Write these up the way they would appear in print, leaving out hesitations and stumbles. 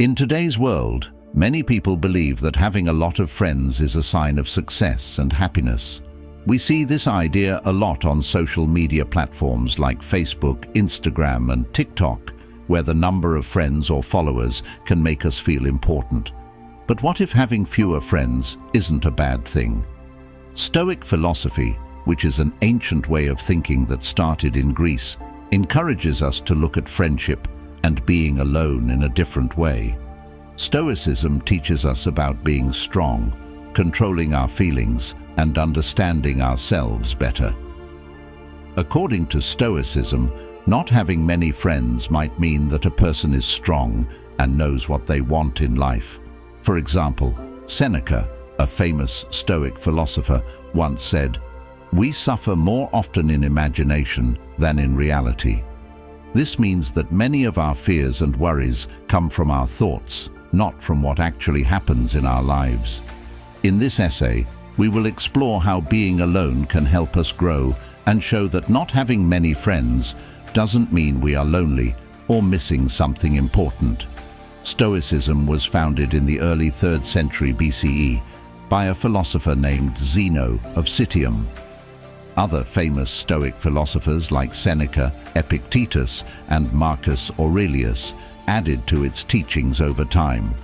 In today's world, many people believe that having a lot of friends is a sign of success and happiness. We see this idea a lot on social media platforms like Facebook, Instagram, and TikTok, where the number of friends or followers can make us feel important. But what if having fewer friends isn't a bad thing? Stoic philosophy, which is an ancient way of thinking that started in Greece, encourages us to look at friendship and being alone in a different way. Stoicism teaches us about being strong, controlling our feelings, and understanding ourselves better. According to Stoicism, not having many friends might mean that a person is strong and knows what they want in life. For example, Seneca, a famous Stoic philosopher, once said, "We suffer more often in imagination than in reality." This means that many of our fears and worries come from our thoughts, not from what actually happens in our lives. In this essay, we will explore how being alone can help us grow and show that not having many friends doesn't mean we are lonely or missing something important. Stoicism was founded in the early 3rd century BCE by a philosopher named Zeno of Citium. Other famous Stoic philosophers like Seneca, Epictetus, and Marcus Aurelius added to its teachings over time.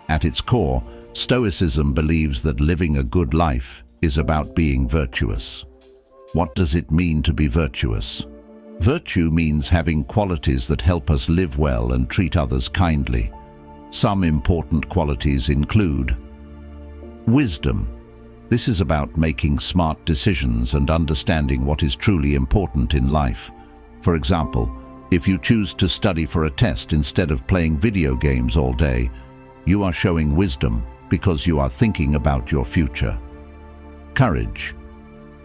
At its core, Stoicism believes that living a good life is about being virtuous. What does it mean to be virtuous? Virtue means having qualities that help us live well and treat others kindly. Some important qualities include wisdom. This is about making smart decisions and understanding what is truly important in life. For example, if you choose to study for a test instead of playing video games all day, you are showing wisdom because you are thinking about your future. Courage.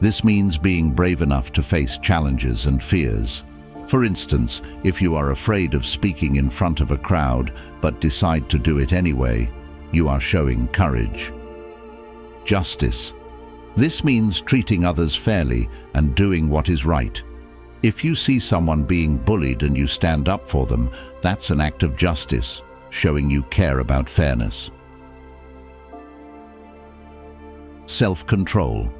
This means being brave enough to face challenges and fears. For instance, if you are afraid of speaking in front of a crowd but decide to do it anyway, you are showing courage. Justice. This means treating others fairly and doing what is right. If you see someone being bullied and you stand up for them, that's an act of justice, showing you care about fairness. Self-control.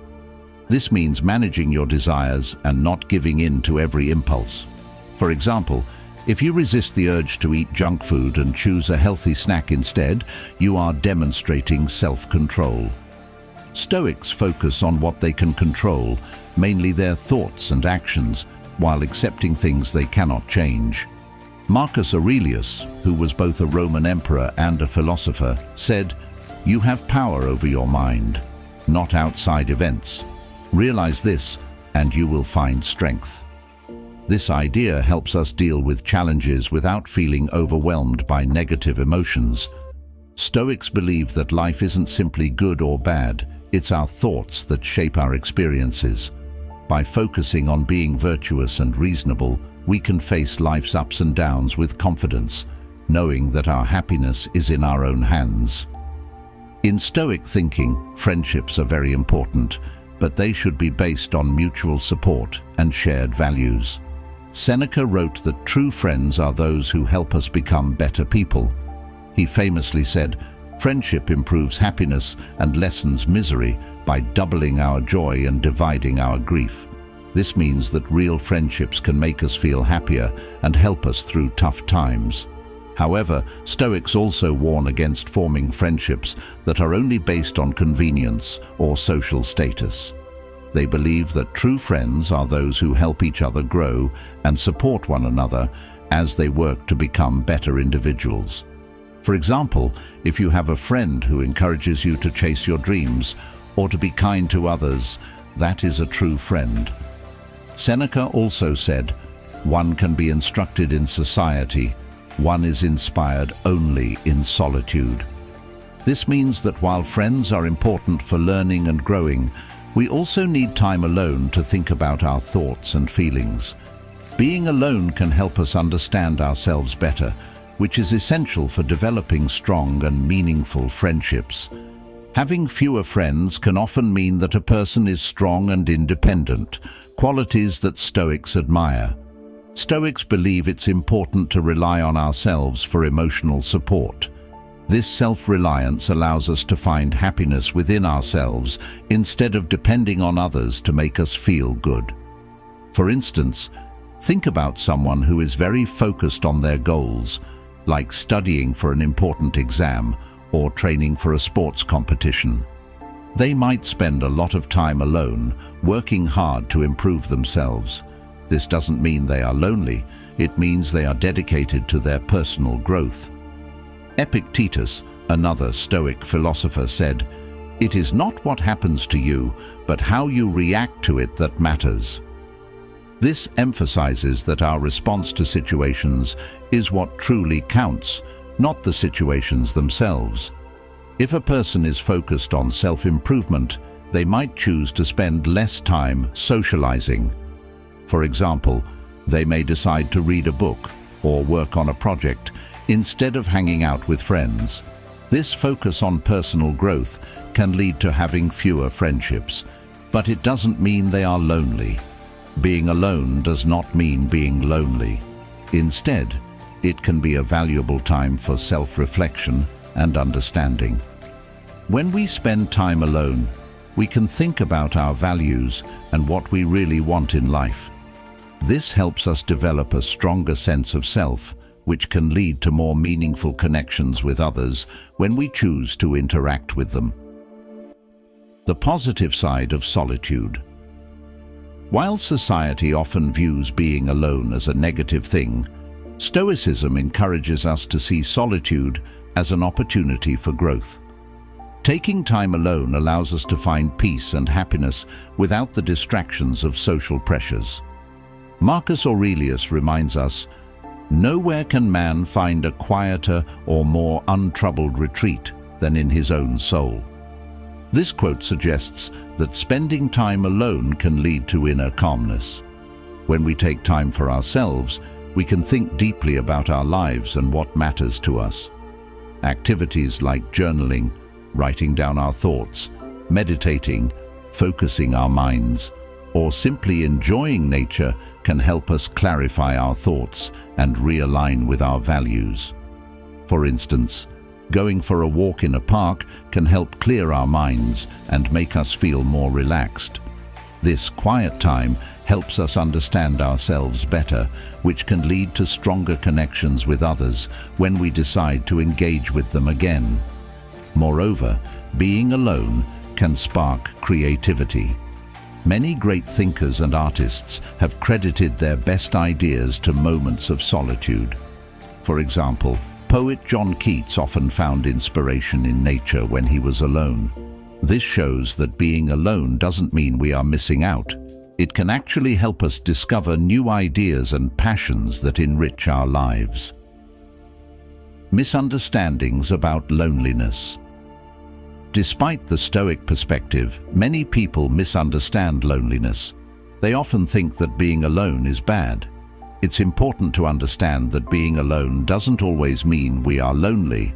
This means managing your desires and not giving in to every impulse. For example, if you resist the urge to eat junk food and choose a healthy snack instead, you are demonstrating self-control. Stoics focus on what they can control, mainly their thoughts and actions, while accepting things they cannot change. Marcus Aurelius, who was both a Roman emperor and a philosopher, said, "You have power over your mind, not outside events. Realize this, and you will find strength." This idea helps us deal with challenges without feeling overwhelmed by negative emotions. Stoics believe that life isn't simply good or bad, it's our thoughts that shape our experiences. By focusing on being virtuous and reasonable, we can face life's ups and downs with confidence, knowing that our happiness is in our own hands. In Stoic thinking, friendships are very important, but they should be based on mutual support and shared values. Seneca wrote that true friends are those who help us become better people. He famously said, "Friendship improves happiness and lessens misery by doubling our joy and dividing our grief." This means that real friendships can make us feel happier and help us through tough times. However, Stoics also warn against forming friendships that are only based on convenience or social status. They believe that true friends are those who help each other grow and support one another as they work to become better individuals. For example, if you have a friend who encourages you to chase your dreams or to be kind to others, that is a true friend. Seneca also said, "One can be instructed in society, one is inspired only in solitude." This means that while friends are important for learning and growing, we also need time alone to think about our thoughts and feelings. Being alone can help us understand ourselves better, which is essential for developing strong and meaningful friendships. Having fewer friends can often mean that a person is strong and independent, qualities that Stoics admire. Stoics believe it's important to rely on ourselves for emotional support. This self-reliance allows us to find happiness within ourselves instead of depending on others to make us feel good. For instance, think about someone who is very focused on their goals, like studying for an important exam or training for a sports competition. They might spend a lot of time alone, working hard to improve themselves. This doesn't mean they are lonely, it means they are dedicated to their personal growth. Epictetus, another Stoic philosopher, said, "It is not what happens to you, but how you react to it that matters." This emphasizes that our response to situations is what truly counts, not the situations themselves. If a person is focused on self-improvement, they might choose to spend less time socializing. For example, they may decide to read a book or work on a project instead of hanging out with friends. This focus on personal growth can lead to having fewer friendships, but it doesn't mean they are lonely. Being alone does not mean being lonely. Instead, it can be a valuable time for self-reflection and understanding. When we spend time alone, we can think about our values and what we really want in life. This helps us develop a stronger sense of self, which can lead to more meaningful connections with others when we choose to interact with them. The positive side of solitude. While society often views being alone as a negative thing, Stoicism encourages us to see solitude as an opportunity for growth. Taking time alone allows us to find peace and happiness without the distractions of social pressures. Marcus Aurelius reminds us, "Nowhere can man find a quieter or more untroubled retreat than in his own soul." This quote suggests that spending time alone can lead to inner calmness. When we take time for ourselves, we can think deeply about our lives and what matters to us. Activities like journaling, writing down our thoughts, meditating, focusing our minds, or simply enjoying nature can help us clarify our thoughts and realign with our values. For instance, going for a walk in a park can help clear our minds and make us feel more relaxed. This quiet time helps us understand ourselves better, which can lead to stronger connections with others when we decide to engage with them again. Moreover, being alone can spark creativity. Many great thinkers and artists have credited their best ideas to moments of solitude. For example, poet John Keats often found inspiration in nature when he was alone. This shows that being alone doesn't mean we are missing out. It can actually help us discover new ideas and passions that enrich our lives. Misunderstandings about loneliness. Despite the Stoic perspective, many people misunderstand loneliness. They often think that being alone is bad. It's important to understand that being alone doesn't always mean we are lonely.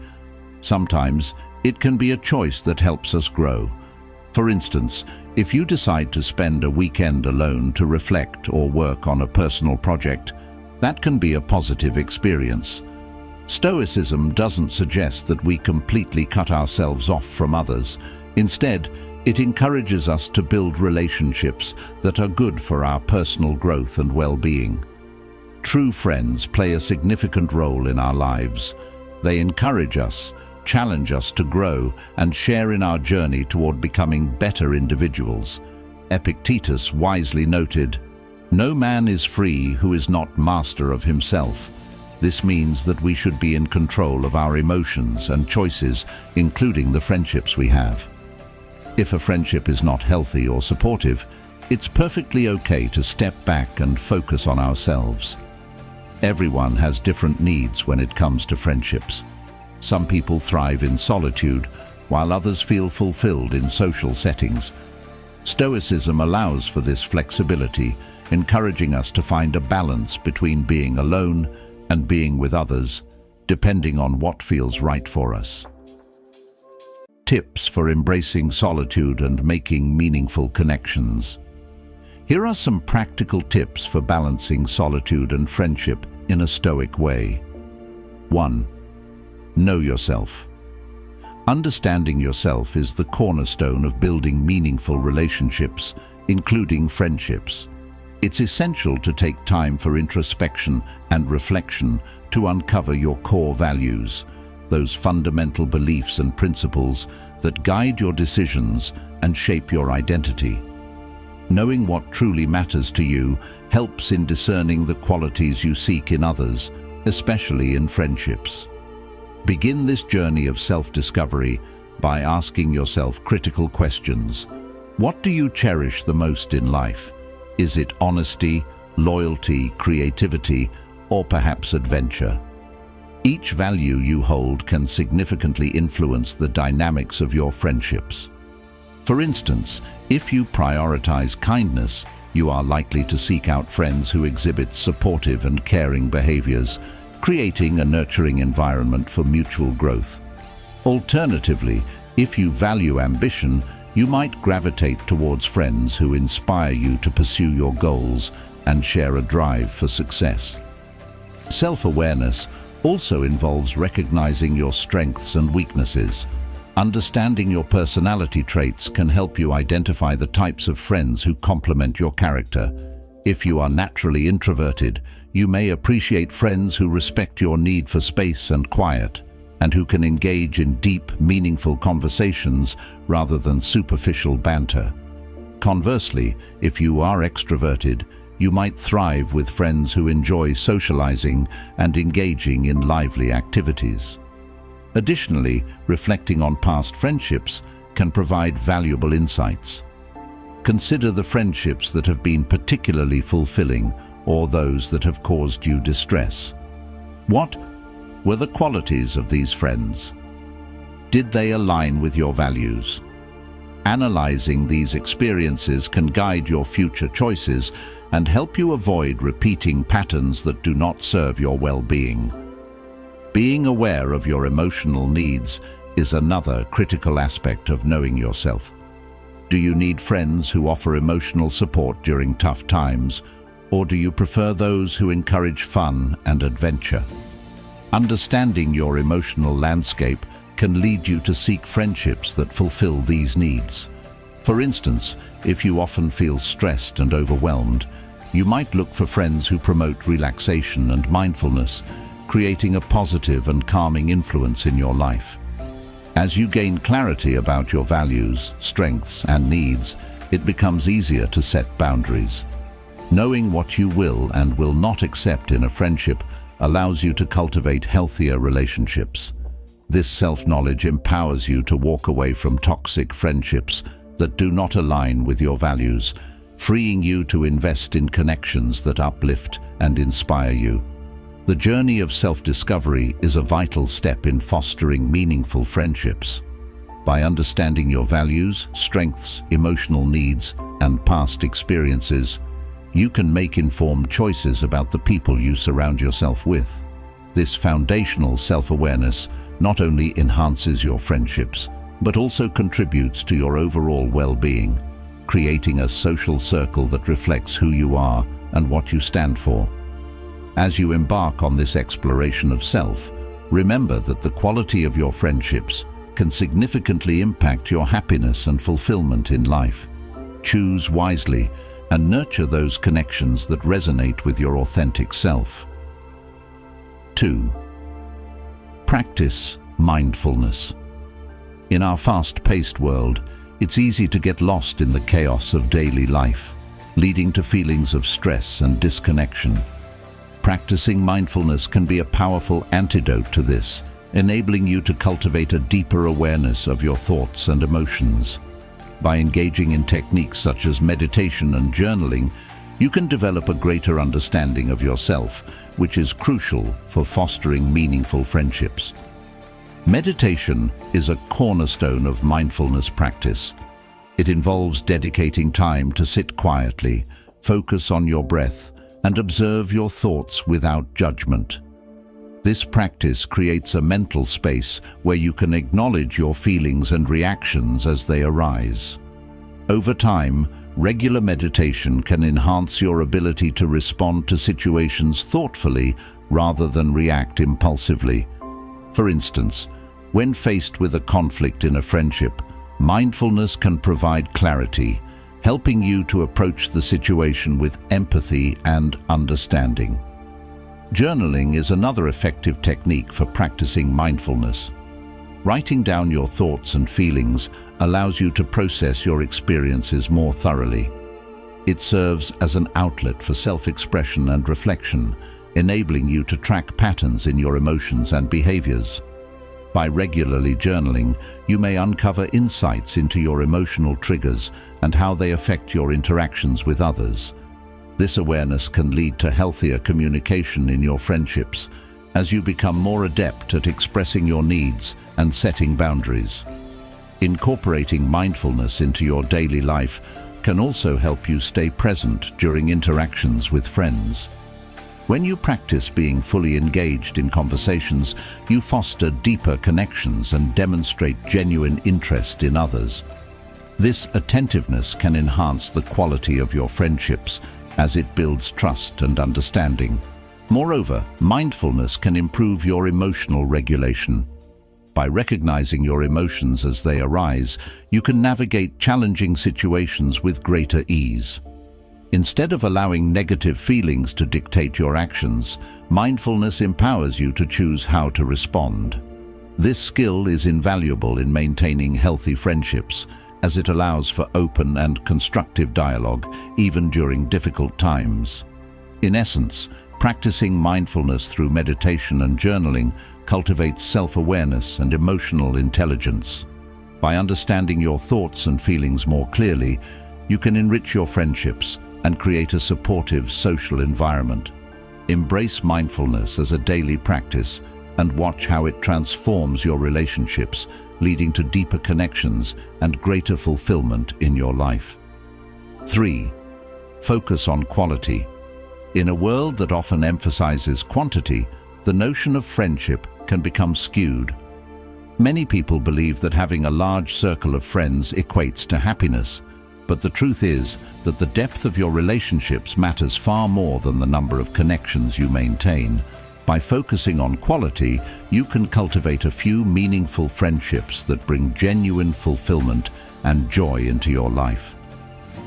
Sometimes it can be a choice that helps us grow. For instance, if you decide to spend a weekend alone to reflect or work on a personal project, that can be a positive experience. Stoicism doesn't suggest that we completely cut ourselves off from others. Instead, it encourages us to build relationships that are good for our personal growth and well-being. True friends play a significant role in our lives. They encourage us, challenge us to grow, and share in our journey toward becoming better individuals. Epictetus wisely noted, "No man is free who is not master of himself." This means that we should be in control of our emotions and choices, including the friendships we have. If a friendship is not healthy or supportive, it's perfectly okay to step back and focus on ourselves. Everyone has different needs when it comes to friendships. Some people thrive in solitude, while others feel fulfilled in social settings. Stoicism allows for this flexibility, encouraging us to find a balance between being alone and being with others, depending on what feels right for us. Tips for embracing solitude and making meaningful connections. Here are some practical tips for balancing solitude and friendship in a Stoic way. 1. Know yourself. Understanding yourself is the cornerstone of building meaningful relationships, including friendships. It's essential to take time for introspection and reflection to uncover your core values, those fundamental beliefs and principles that guide your decisions and shape your identity. Knowing what truly matters to you helps in discerning the qualities you seek in others, especially in friendships. Begin this journey of self-discovery by asking yourself critical questions. What do you cherish the most in life? Is it honesty, loyalty, creativity, or perhaps adventure? Each value you hold can significantly influence the dynamics of your friendships. For instance, if you prioritize kindness, you are likely to seek out friends who exhibit supportive and caring behaviors, creating a nurturing environment for mutual growth. Alternatively, if you value ambition, you might gravitate towards friends who inspire you to pursue your goals and share a drive for success. Self-awareness also involves recognizing your strengths and weaknesses. Understanding your personality traits can help you identify the types of friends who complement your character. If you are naturally introverted, you may appreciate friends who respect your need for space and quiet, and who can engage in deep, meaningful conversations rather than superficial banter. Conversely, if you are extroverted, you might thrive with friends who enjoy socializing and engaging in lively activities. Additionally, reflecting on past friendships can provide valuable insights. Consider the friendships that have been particularly fulfilling or those that have caused you distress. What were the qualities of these friends? Did they align with your values? Analyzing these experiences can guide your future choices and help you avoid repeating patterns that do not serve your well-being. Being aware of your emotional needs is another critical aspect of knowing yourself. Do you need friends who offer emotional support during tough times, or do you prefer those who encourage fun and adventure? Understanding your emotional landscape can lead you to seek friendships that fulfill these needs. For instance, if you often feel stressed and overwhelmed, you might look for friends who promote relaxation and mindfulness, creating a positive and calming influence in your life. As you gain clarity about your values, strengths, and needs, it becomes easier to set boundaries. Knowing what you will and will not accept in a friendship allows you to cultivate healthier relationships. This self-knowledge empowers you to walk away from toxic friendships that do not align with your values, freeing you to invest in connections that uplift and inspire you. The journey of self-discovery is a vital step in fostering meaningful friendships. By understanding your values, strengths, emotional needs, and past experiences, you can make informed choices about the people you surround yourself with. This foundational self-awareness not only enhances your friendships, but also contributes to your overall well-being, creating a social circle that reflects who you are and what you stand for. As you embark on this exploration of self, remember that the quality of your friendships can significantly impact your happiness and fulfillment in life. Choose wisely and nurture those connections that resonate with your authentic self. 2. Practice mindfulness. In our fast-paced world, it's easy to get lost in the chaos of daily life, leading to feelings of stress and disconnection. Practicing mindfulness can be a powerful antidote to this, enabling you to cultivate a deeper awareness of your thoughts and emotions. By engaging in techniques such as meditation and journaling, you can develop a greater understanding of yourself, which is crucial for fostering meaningful friendships. Meditation is a cornerstone of mindfulness practice. It involves dedicating time to sit quietly, focus on your breath, and observe your thoughts without judgment. This practice creates a mental space where you can acknowledge your feelings and reactions as they arise. Over time, Regular meditation can enhance your ability to respond to situations thoughtfully rather than react impulsively. For instance, when faced with a conflict in a friendship, mindfulness can provide clarity, helping you to approach the situation with empathy and understanding. Journaling is another effective technique for practicing mindfulness. Writing down your thoughts and feelings allows you to process your experiences more thoroughly. It serves as an outlet for self-expression and reflection, enabling you to track patterns in your emotions and behaviors. By regularly journaling, you may uncover insights into your emotional triggers and how they affect your interactions with others. This awareness can lead to healthier communication in your friendships, as you become more adept at expressing your needs and setting boundaries. Incorporating mindfulness into your daily life can also help you stay present during interactions with friends. When you practice being fully engaged in conversations, you foster deeper connections and demonstrate genuine interest in others. This attentiveness can enhance the quality of your friendships as it builds trust and understanding. Moreover, mindfulness can improve your emotional regulation. By recognizing your emotions as they arise, you can navigate challenging situations with greater ease. Instead of allowing negative feelings to dictate your actions, mindfulness empowers you to choose how to respond. This skill is invaluable in maintaining healthy friendships, as it allows for open and constructive dialogue, even during difficult times. In essence, practicing mindfulness through meditation and journaling cultivates self-awareness and emotional intelligence. By understanding your thoughts and feelings more clearly, you can enrich your friendships and create a supportive social environment. Embrace mindfulness as a daily practice and watch how it transforms your relationships, leading to deeper connections and greater fulfillment in your life. 3. Focus on quality. In a world that often emphasizes quantity, the notion of friendship can become skewed. Many people believe that having a large circle of friends equates to happiness, but the truth is that the depth of your relationships matters far more than the number of connections you maintain. By focusing on quality, you can cultivate a few meaningful friendships that bring genuine fulfillment and joy into your life.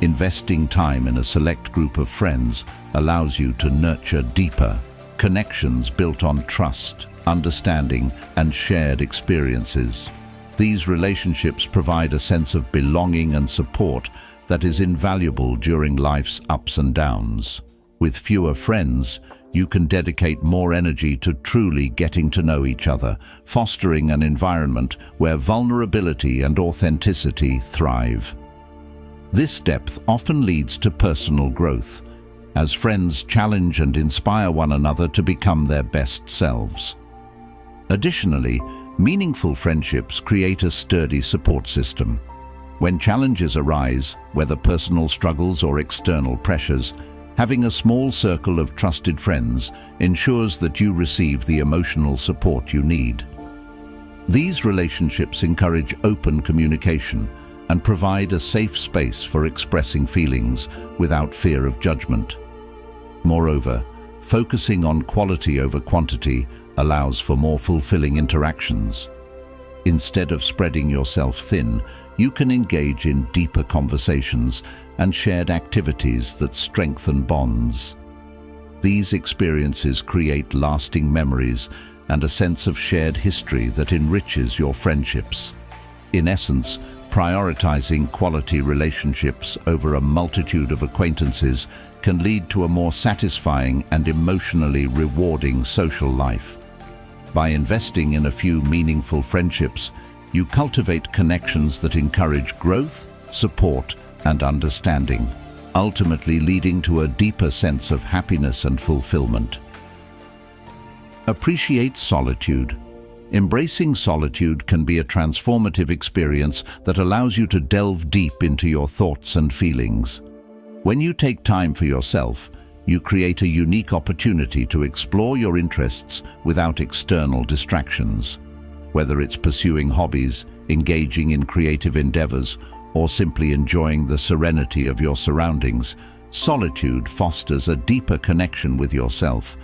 Investing time in a select group of friends allows you to nurture deeper connections built on trust, understanding, and shared experiences. These relationships provide a sense of belonging and support that is invaluable during life's ups and downs. With fewer friends, you can dedicate more energy to truly getting to know each other, fostering an environment where vulnerability and authenticity thrive. This depth often leads to personal growth, as friends challenge and inspire one another to become their best selves. Additionally, meaningful friendships create a sturdy support system. When challenges arise, whether personal struggles or external pressures, having a small circle of trusted friends ensures that you receive the emotional support you need. These relationships encourage open communication and provide a safe space for expressing feelings without fear of judgment. Moreover, focusing on quality over quantity allows for more fulfilling interactions. Instead of spreading yourself thin, you can engage in deeper conversations and shared activities that strengthen bonds. These experiences create lasting memories and a sense of shared history that enriches your friendships. In essence, prioritizing quality relationships over a multitude of acquaintances can lead to a more satisfying and emotionally rewarding social life. By investing in a few meaningful friendships, you cultivate connections that encourage growth, support, and understanding, ultimately leading to a deeper sense of happiness and fulfillment. Appreciate solitude. Embracing solitude can be a transformative experience that allows you to delve deep into your thoughts and feelings. When you take time for yourself, you create a unique opportunity to explore your interests without external distractions. Whether it's pursuing hobbies, engaging in creative endeavors, or simply enjoying the serenity of your surroundings, solitude fosters a deeper connection with yourself.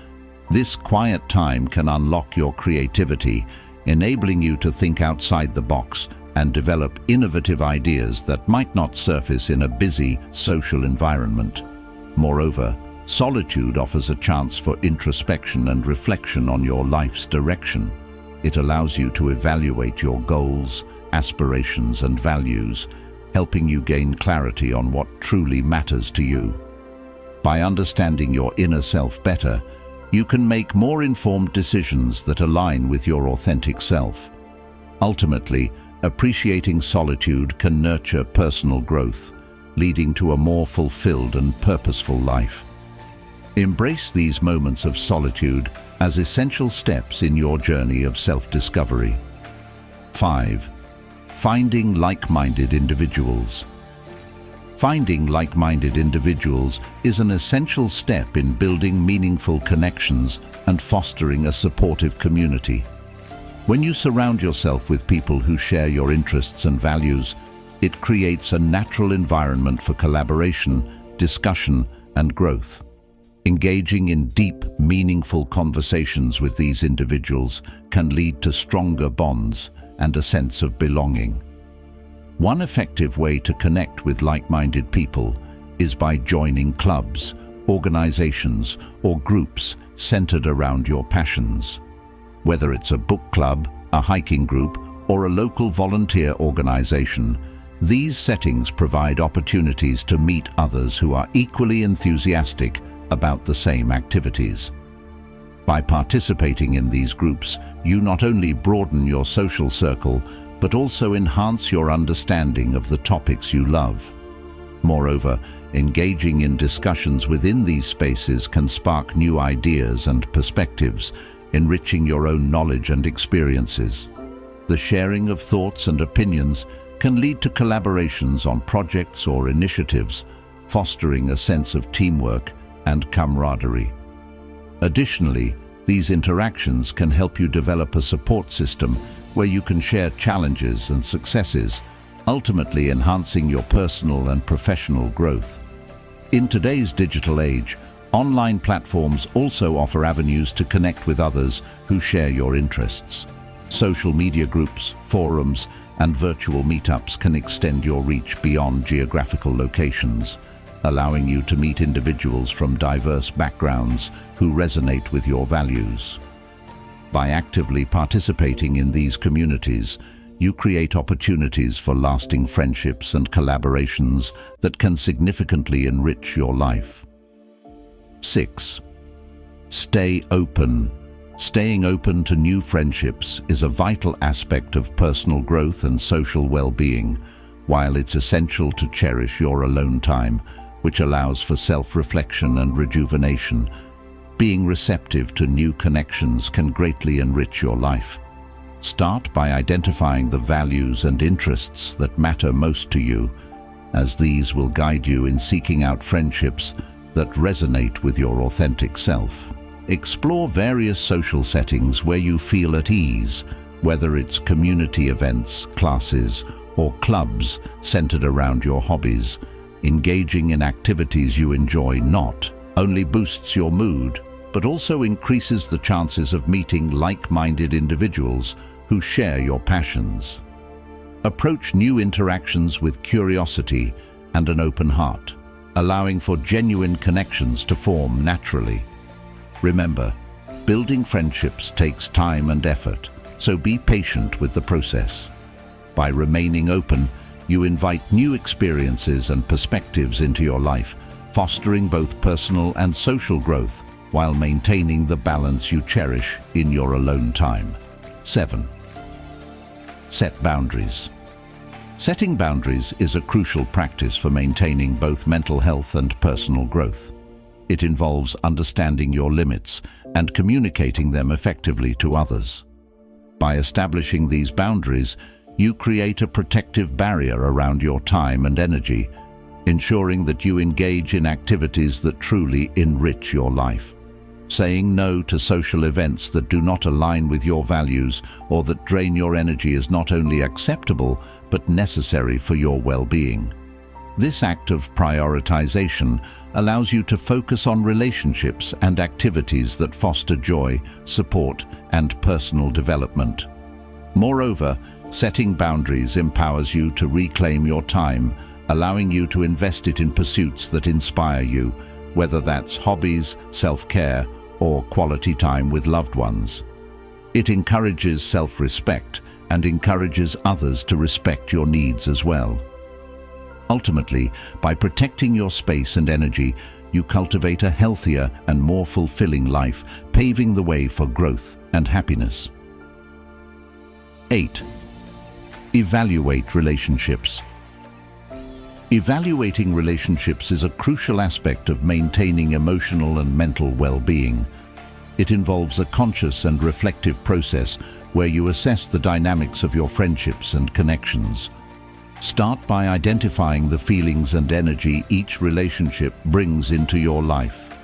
This quiet time can unlock your creativity, enabling you to think outside the box and develop innovative ideas that might not surface in a busy social environment. Moreover, solitude offers a chance for introspection and reflection on your life's direction. It allows you to evaluate your goals, aspirations, and values, helping you gain clarity on what truly matters to you. By understanding your inner self better, you can make more informed decisions that align with your authentic self. Ultimately, appreciating solitude can nurture personal growth, leading to a more fulfilled and purposeful life. Embrace these moments of solitude as essential steps in your journey of self-discovery. 5. Finding like-minded individuals. Finding like-minded individuals is an essential step in building meaningful connections and fostering a supportive community. When you surround yourself with people who share your interests and values, it creates a natural environment for collaboration, discussion, and growth. Engaging in deep, meaningful conversations with these individuals can lead to stronger bonds and a sense of belonging. One effective way to connect with like-minded people is by joining clubs, organizations, or groups centered around your passions. Whether it's a book club, a hiking group, or a local volunteer organization, these settings provide opportunities to meet others who are equally enthusiastic about the same activities. By participating in these groups, you not only broaden your social circle, but also enhance your understanding of the topics you love. Moreover, engaging in discussions within these spaces can spark new ideas and perspectives, enriching your own knowledge and experiences. The sharing of thoughts and opinions can lead to collaborations on projects or initiatives, fostering a sense of teamwork and camaraderie. Additionally, these interactions can help you develop a support system where you can share challenges and successes, ultimately enhancing your personal and professional growth. In today's digital age, online platforms also offer avenues to connect with others who share your interests. Social media groups, forums, and virtual meetups can extend your reach beyond geographical locations, allowing you to meet individuals from diverse backgrounds who resonate with your values. By actively participating in these communities, you create opportunities for lasting friendships and collaborations that can significantly enrich your life. 6. Stay open. Staying open to new friendships is a vital aspect of personal growth and social well-being, while it's essential to cherish your alone time, which allows for self-reflection and rejuvenation. Being receptive to new connections can greatly enrich your life. Start by identifying the values and interests that matter most to you, as these will guide you in seeking out friendships that resonate with your authentic self. Explore various social settings where you feel at ease, whether it's community events, classes, or clubs centered around your hobbies. Engaging in activities you enjoy not only boosts your mood, but also increases the chances of meeting like-minded individuals who share your passions. Approach new interactions with curiosity and an open heart, allowing for genuine connections to form naturally. Remember, building friendships takes time and effort, so be patient with the process. By remaining open, you invite new experiences and perspectives into your life, fostering both personal and social growth while maintaining the balance you cherish in your alone time. 7. Set boundaries. Setting boundaries is a crucial practice for maintaining both mental health and personal growth. It involves understanding your limits and communicating them effectively to others. By establishing these boundaries, you create a protective barrier around your time and energy, ensuring that you engage in activities that truly enrich your life. Saying no to social events that do not align with your values or that drain your energy is not only acceptable but necessary for your well-being. This act of prioritization allows you to focus on relationships and activities that foster joy, support, and personal development. Moreover, setting boundaries empowers you to reclaim your time, allowing you to invest it in pursuits that inspire you, whether that's hobbies, self-care, or quality time with loved ones. It encourages self-respect and encourages others to respect your needs as well. Ultimately, by protecting your space and energy, you cultivate a healthier and more fulfilling life, paving the way for growth and happiness. 8. Evaluate relationships. Evaluating relationships is a crucial aspect of maintaining emotional and mental well-being. It involves a conscious and reflective process where you assess the dynamics of your friendships and connections. Start by identifying the feelings and energy each relationship brings into your life.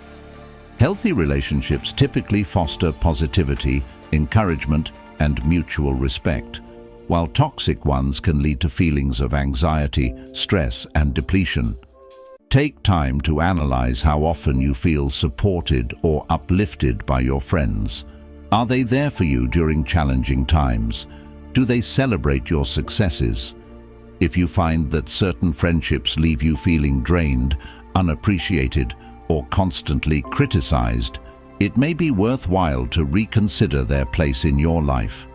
Healthy relationships typically foster positivity, encouragement, and mutual respect, while toxic ones can lead to feelings of anxiety, stress, and depletion. Take time to analyze how often you feel supported or uplifted by your friends. Are they there for you during challenging times? Do they celebrate your successes? If you find that certain friendships leave you feeling drained, unappreciated, or constantly criticized, it may be worthwhile to reconsider their place in your life.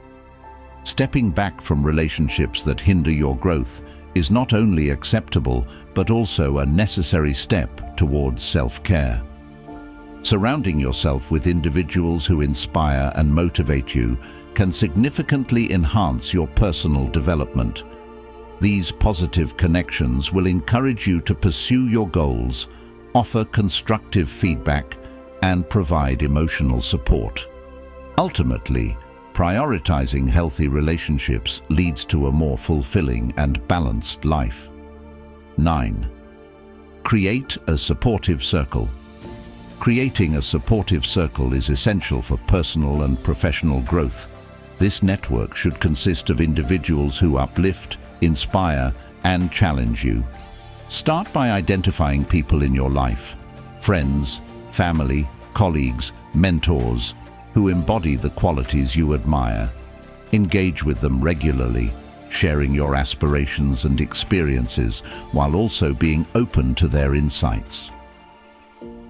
Stepping back from relationships that hinder your growth is not only acceptable, but also a necessary step towards self-care. Surrounding yourself with individuals who inspire and motivate you can significantly enhance your personal development. These positive connections will encourage you to pursue your goals, offer constructive feedback, and provide emotional support. Ultimately, prioritizing healthy relationships leads to a more fulfilling and balanced life. 9. Create a supportive circle. Creating a supportive circle is essential for personal and professional growth. This network should consist of individuals who uplift, inspire, and challenge you. Start by identifying people in your life, friends, family, colleagues, mentors, who embody the qualities you admire. Engage with them regularly, sharing your aspirations and experiences while also being open to their insights.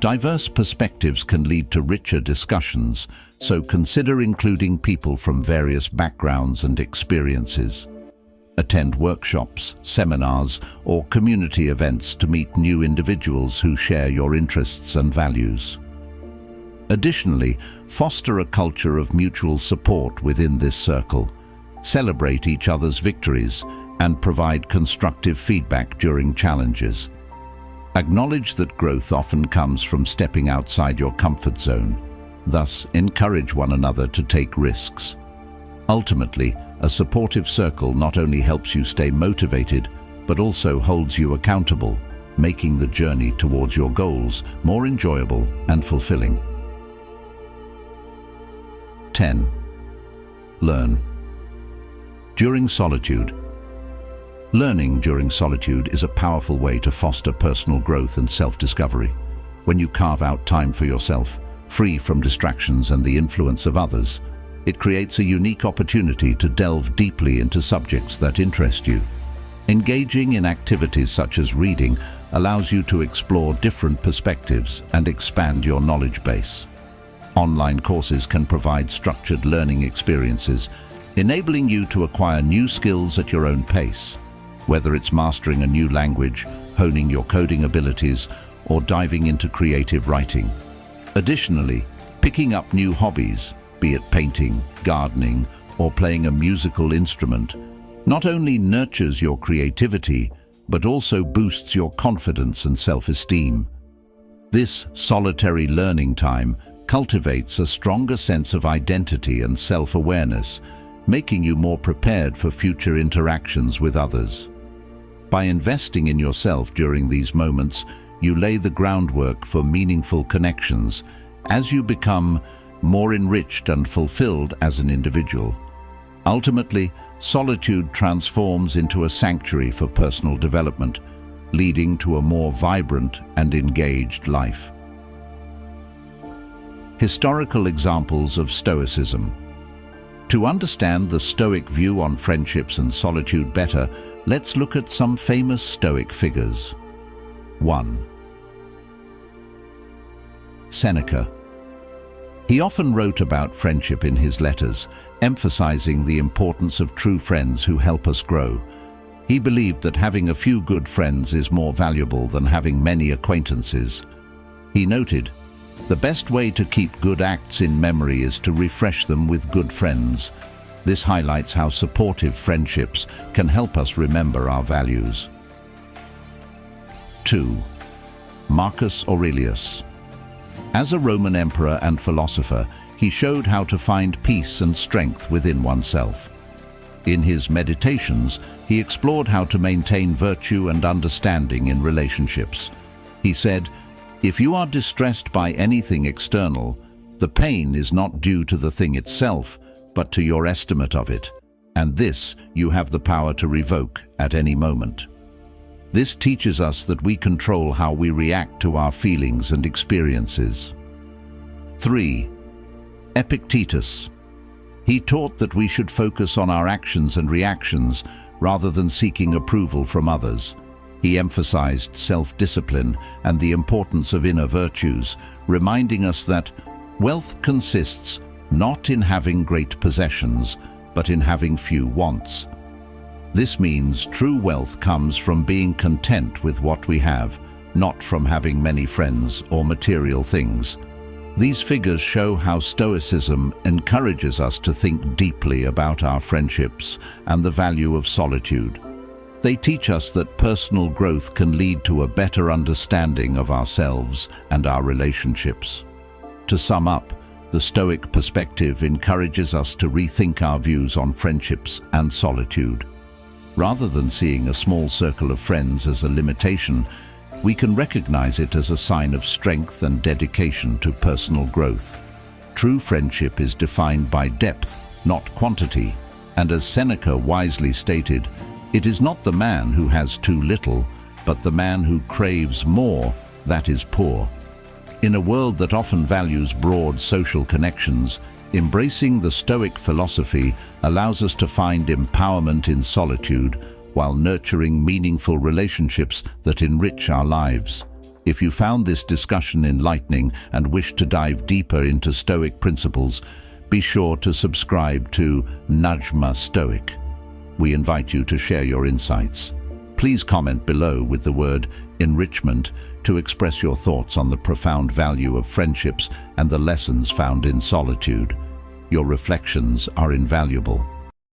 Diverse perspectives can lead to richer discussions, so consider including people from various backgrounds and experiences. Attend workshops, seminars, or community events to meet new individuals who share your interests and values. Additionally, foster a culture of mutual support within this circle. Celebrate each other's victories and provide constructive feedback during challenges. Acknowledge that growth often comes from stepping outside your comfort zone. Thus, encourage one another to take risks. Ultimately, a supportive circle not only helps you stay motivated, but also holds you accountable, making the journey towards your goals more enjoyable and fulfilling. 10. Learn. During solitude. Learning during solitude is a powerful way to foster personal growth and self-discovery. When you carve out time for yourself, free from distractions and the influence of others, it creates a unique opportunity to delve deeply into subjects that interest you. Engaging in activities such as reading allows you to explore different perspectives and expand your knowledge base. Online courses can provide structured learning experiences, enabling you to acquire new skills at your own pace. Whether it's mastering a new language, honing your coding abilities, or diving into creative writing. Additionally, picking up new hobbies, be it painting, gardening, or playing a musical instrument, not only nurtures your creativity, but also boosts your confidence and self-esteem. This solitary learning time cultivates a stronger sense of identity and self-awareness, making you more prepared for future interactions with others. By investing in yourself during these moments, you lay the groundwork for meaningful connections as you become more enriched and fulfilled as an individual. Ultimately, solitude transforms into a sanctuary for personal development, leading to a more vibrant and engaged life. Historical examples of Stoicism. To understand the Stoic view on friendships and solitude better, let's look at some famous Stoic figures. 1. Seneca. He often wrote about friendship in his letters, emphasizing the importance of true friends who help us grow. He believed that having a few good friends is more valuable than having many acquaintances. He noted, "The best way to keep good acts in memory is to refresh them with good friends." This highlights how supportive friendships can help us remember our values. 2. Marcus Aurelius. As a Roman emperor and philosopher, he showed how to find peace and strength within oneself. In his Meditations, he explored how to maintain virtue and understanding in relationships. He said, "If you are distressed by anything external, the pain is not due to the thing itself, but to your estimate of it, and this you have the power to revoke at any moment." This teaches us that we control how we react to our feelings and experiences. 3. Epictetus. He taught that we should focus on our actions and reactions rather than seeking approval from others. He emphasized self-discipline and the importance of inner virtues, reminding us that wealth consists not in having great possessions, but in having few wants. This means true wealth comes from being content with what we have, not from having many friends or material things. These figures show how Stoicism encourages us to think deeply about our friendships and the value of solitude. They teach us that personal growth can lead to a better understanding of ourselves and our relationships. To sum up, the Stoic perspective encourages us to rethink our views on friendships and solitude. Rather than seeing a small circle of friends as a limitation, we can recognize it as a sign of strength and dedication to personal growth. True friendship is defined by depth, not quantity, and as Seneca wisely stated, "It is not the man who has too little, but the man who craves more that is poor." In a world that often values broad social connections, embracing the Stoic philosophy allows us to find empowerment in solitude while nurturing meaningful relationships that enrich our lives. If you found this discussion enlightening and wish to dive deeper into Stoic principles, be sure to subscribe to Najma Stoic. We invite you to share your insights. Please comment below with the word enrichment to express your thoughts on the profound value of friendships and the lessons found in solitude. Your reflections are invaluable.